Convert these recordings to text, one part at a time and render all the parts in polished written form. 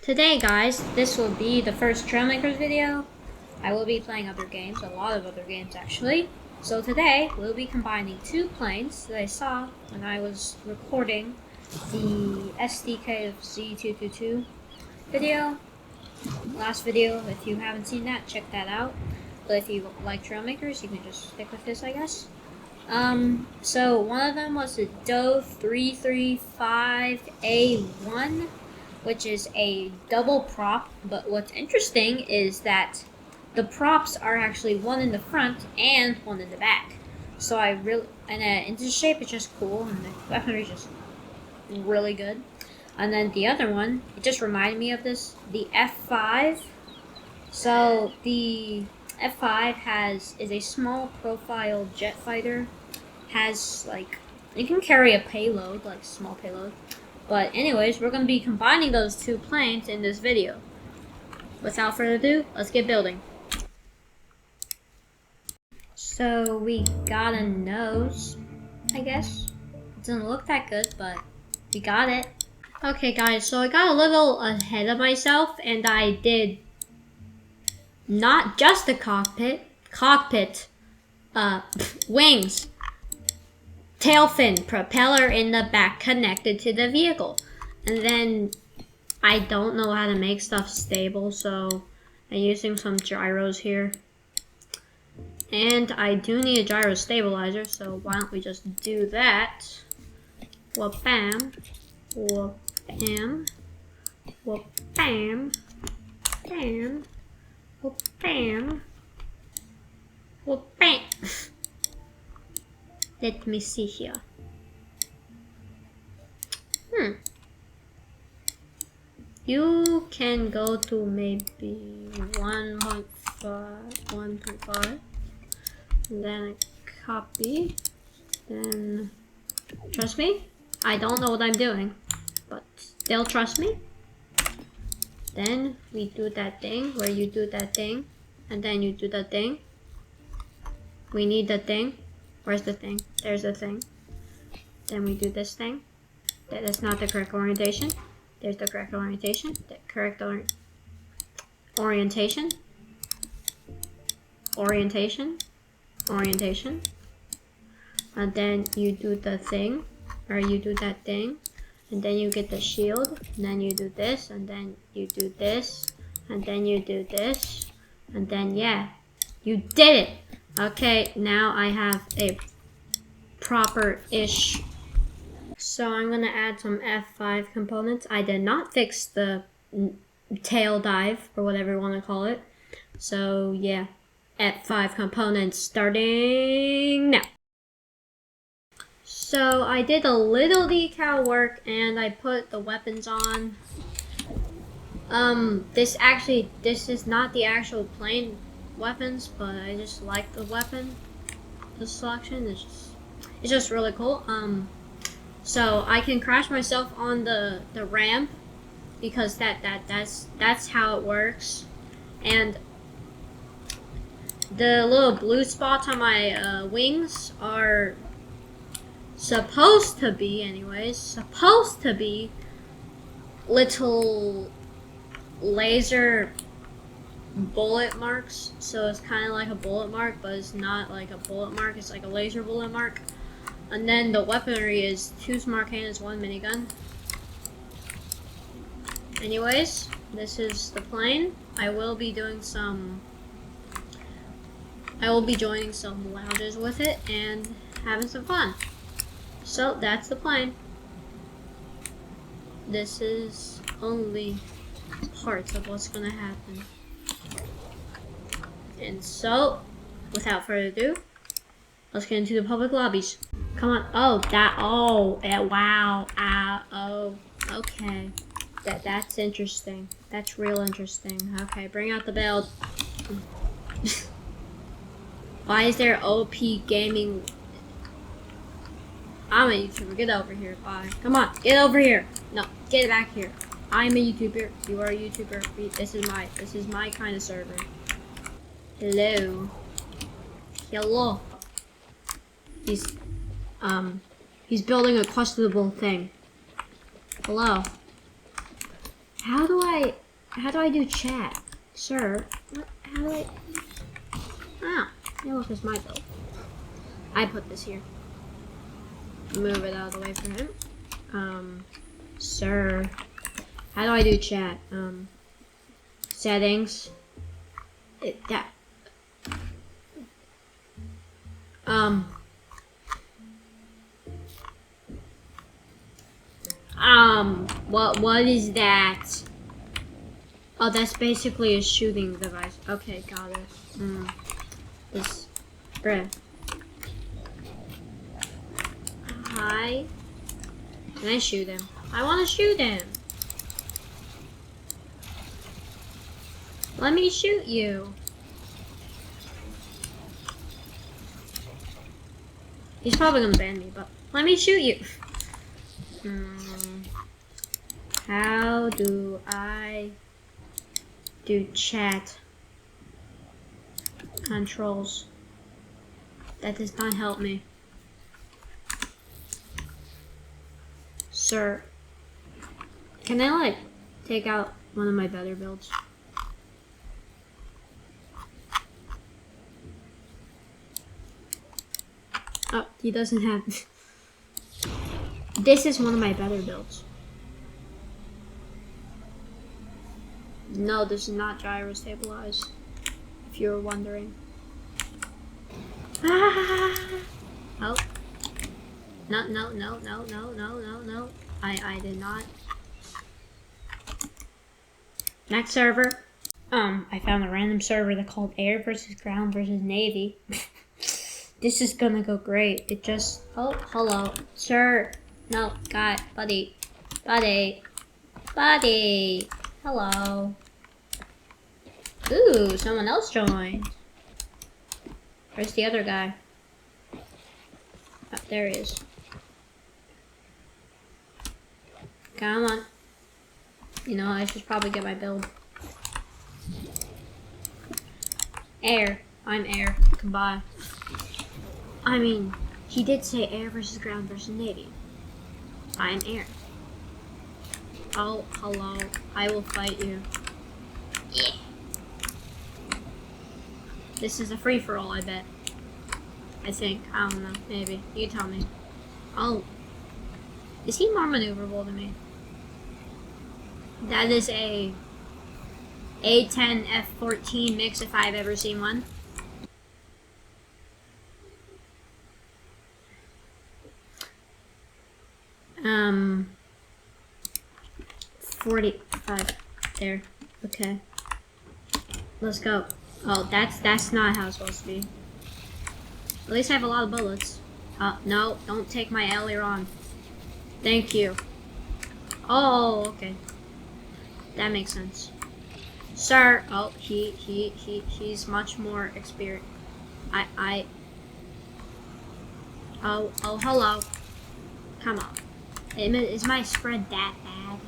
Today, guys, this will be the first Trailmakers video. I will be playing other games, a lot of other games actually. So today, we'll be combining two planes that I saw when I was recording the SDK of Z222 video. Last video, if you haven't seen that, check that out. But if you like Trailmakers, you can just stick with this, I guess. So one of them was the Dove 335A1, which is a double prop, but what's interesting is that the props are actually one in the front and one in the back. So and the shape is just cool, and the weaponry is just really good. And then the other one, it just reminded me of this, the F5. So the F5 is a small profile jet fighter, has it can carry a payload, like small payload. But anyways, we're going to be combining those two planes in this video. Without further ado, let's get building. So we got a nose, I guess. It doesn't look that good, but we got it. Okay guys, so I got a little ahead of myself and I did not just the cockpit, wings, tail fin, propeller in the back connected to the vehicle. And then I don't know how to make stuff stable, so I'm using some gyros here. And I do need a gyro stabilizer, so why don't we just do that? Whoop bam, whoop bam, whoop bam, bam, whoop bam, whoop bam. Let me see here. You can go to maybe 1.5, then copy, then trust me, I don't know what I'm doing, but they'll trust me. Then we do that thing where you do that thing, and then you do that thing. We need the thing. Where's the thing? There's the thing. Then we do this thing. That's not the correct orientation. There's the correct orientation. The correct orientation. Orientation. Orientation. And then you do the thing, or you do that thing, and then you get the shield, and then you do this, and then you do this, and then you do this, and then yeah, you did it! Okay, now I have a proper-ish. So I'm gonna add some F5 components. I did not fix the tail dive, or whatever you wanna call it. So yeah, F5 components starting now. So I did a little decal work and I put the weapons on. This is not the actual plane weapons, but I just like the weapon, the selection. It's just really cool. So I can crash myself on the ramp because that's how it works. And the little blue spots on my wings are supposed to be little laser bullet marks. So it's kind of like a bullet mark, but it's not like a bullet mark, it's like a laser bullet mark. And then the weaponry is 2 smart cannons, 1 minigun. Anyways, this is the plane. I will be joining some lounges with it and having some fun. So that's the plane. This is only parts of what's gonna happen. And so, without further ado, let's get into the public lobbies. Come on. Wow. Oh, okay. That's interesting. That's real interesting. Okay, bring out the belt. Why is there OP gaming? I'm a YouTuber. Get over here. Bye. Come on. Get over here. No, get back here. I'm a YouTuber. You are a YouTuber. This is my kind of server. Hello. Hello. He's building a questionable thing. Hello. How do I do chat? Sir, how do I? Ah, it was just my build. I put this here. Move it out of the way for him. Sir, how do I do chat? Settings. What is that? Oh, that's basically a shooting device. Okay, got it. This, bruh. Hi. Can I shoot him? I want to shoot him. Let me shoot you. He's probably gonna ban me, but let me shoot you. How do I do chat controls? That does not help me. Sir, can I like take out one of my better builds? Oh, he doesn't have. This is one of my better builds. No, this is not gyro stabilized. If you were wondering. Ah! Oh. No. I did not. Next server. I found a random server that called Air versus Ground versus Navy. This is gonna go great. It just. Oh, hello. Sir. No, guy. Buddy. Hello. Ooh, someone else joined. Where's the other guy? Oh, there he is. Come on. You know, I should probably get my build. Air. I'm air. Goodbye. I mean, he did say air versus ground versus navy. I'm air. Oh, hello. I will fight you. Yeah. This is a free-for-all, I bet. I think. I don't know. Maybe. You tell me. Oh. Is he more maneuverable than me? That is a A10 F14 mix if I've ever seen one. Um, 45 there. Okay. Let's go. Oh, that's not how it's supposed to be. At least I have a lot of bullets. No, don't take my aileron. Thank you. Oh, okay. That makes sense. Sir, oh, he's much more experienced. Oh, hello. Come on. Is my spread that bad?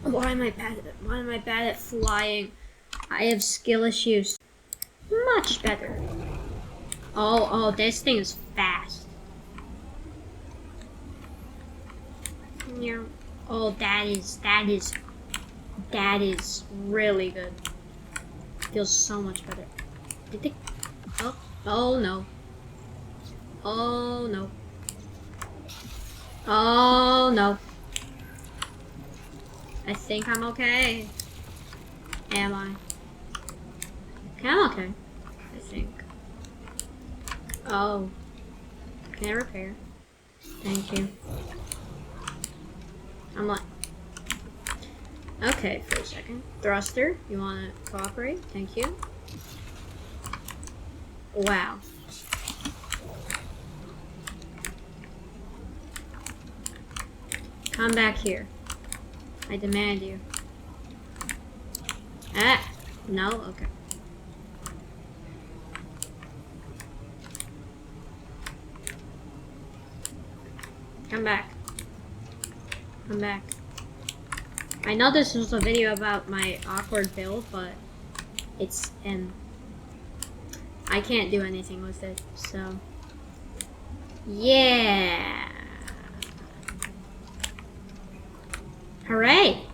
Why am I bad at flying? I have skill issues. Much better. Oh, this thing is fast. Oh, that is really good. Feels so much better. Did they? Oh no. Oh no. Oh no. I think I'm okay. Am I? Okay, I'm okay. I think. Oh. Can I repair? Thank you. I'm like. Okay, for a second. Thruster, you wanna cooperate? Thank you. Wow. Come back here. I demand you. Ah! No? Okay. Come back. Come back. I know this was a video about my awkward build, but it's, I can't do anything with it, so. Yeah! Hooray!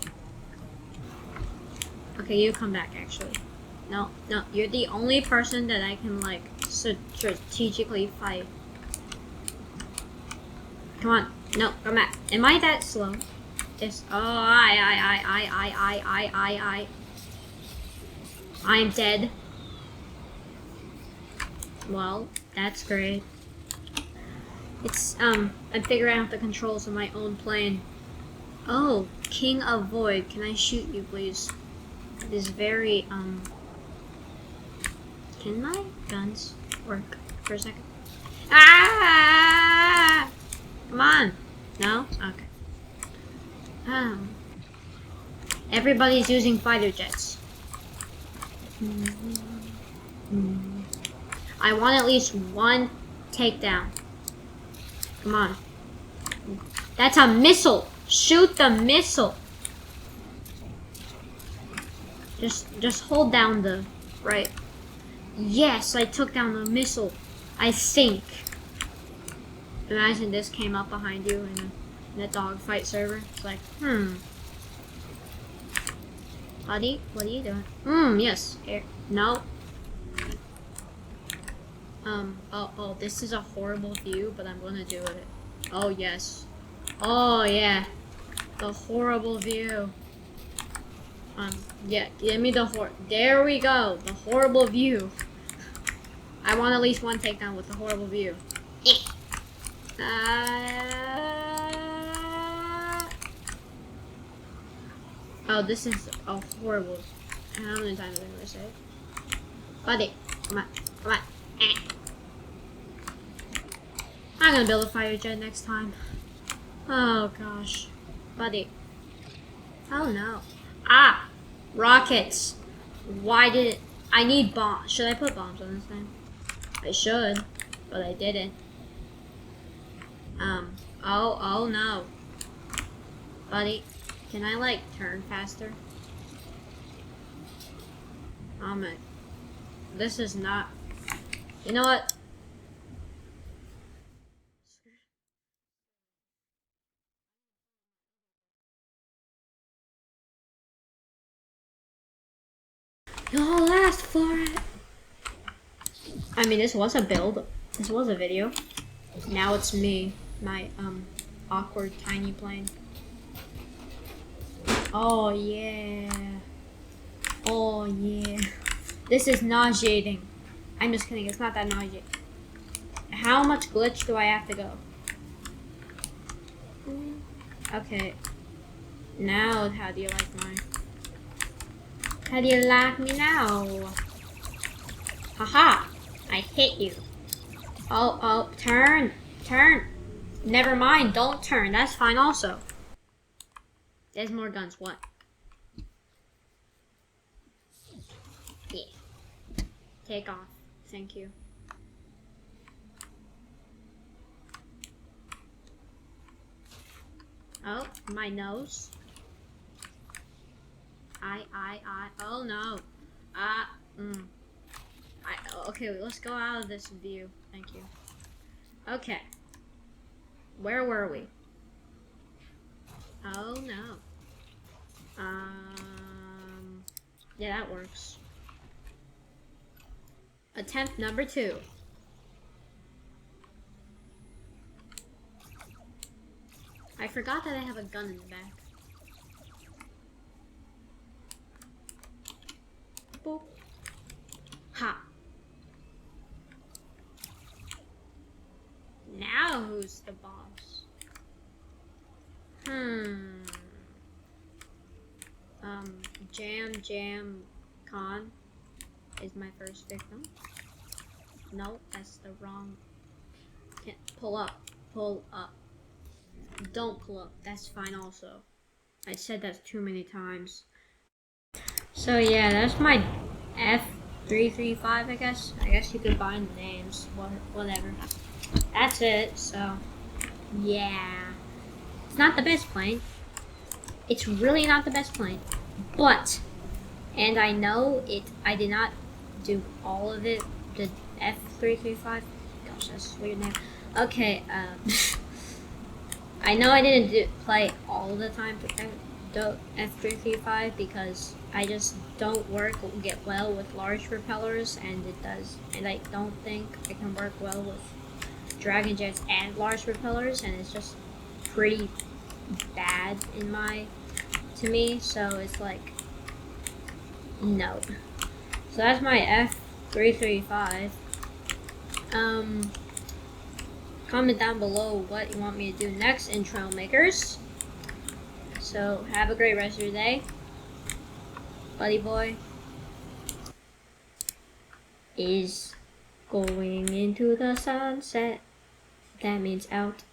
Okay, you come back, actually. No, you're the only person that I can, like, strategically fight. Come on. No, come back. Am I that slow? Yes. Oh, I'm dead. Well, that's great. It's, I'm figuring out the controls of my own plane. Oh, King of Void. Can I shoot you, please? It is very, Can my guns work for a second? Ah! Come on. No? Okay. Everybody's using fighter jets. I want at least one takedown. Come on. That's a missile. Shoot the missile. Just hold down the right. Yes, I took down the missile. I think. Imagine this came up behind you in a dogfight server. It's like, Buddy, what are you doing? Yes. Air. No. Oh, this is a horrible view, but I'm gonna do it. Oh, yes. Oh, yeah. The horrible view. Yeah, give me the there we go. The horrible view. I want at least one takedown with the horrible view. Oh, this is a horrible. How many times am I gonna say it? Buddy, come on, come on. I'm gonna build a fire jet next time. Oh gosh, buddy. Oh no. Ah, rockets. Why did I need bombs? Should I put bombs on this thing? I should, but I didn't. Oh no. Buddy, can I like turn faster? Oh man. This is not. You know what? You'll last for it. I mean, this was a build. This was a video. Now it's me, my awkward tiny plane. Oh yeah. Oh yeah. This is nauseating. I'm just kidding. It's not that nauseating. How much glitch do I have to go? Okay. Now, how do you like mine? How do you like me now? Haha! I hit you. Oh, turn. Never mind, don't turn. That's fine also. There's more guns. What? Yeah. Take off. Thank you. Oh, my nose. Oh no. Okay, let's go out of this view. Thank you. Okay. Where were we? Oh no. Yeah, that works. Attempt number 2. I forgot that I have a gun in the back. Boop. Ha. Now who's the boss? Jam Con is my first victim. No, that's the wrong. Can't pull up. Don't pull up. That's fine also. I said that too many times. So yeah, that's my F335, I guess. I guess you could find the names. Whatever. That's it, so yeah. It's not the best plane. It's really not the best plane. But, and I know it, I did not do all of it. The F335. Gosh, that's a weird name. Okay, I know I didn't play all the time, the F335 because I just don't get well with large propellers, and I don't think I can work well with Dragon Jets and large propellers, and it's just pretty bad to me, so it's like, no. So that's my F335. Comment down below what you want me to do next in Trailmakers. So have a great rest of your day. Buddy boy is going into the sunset. That means out.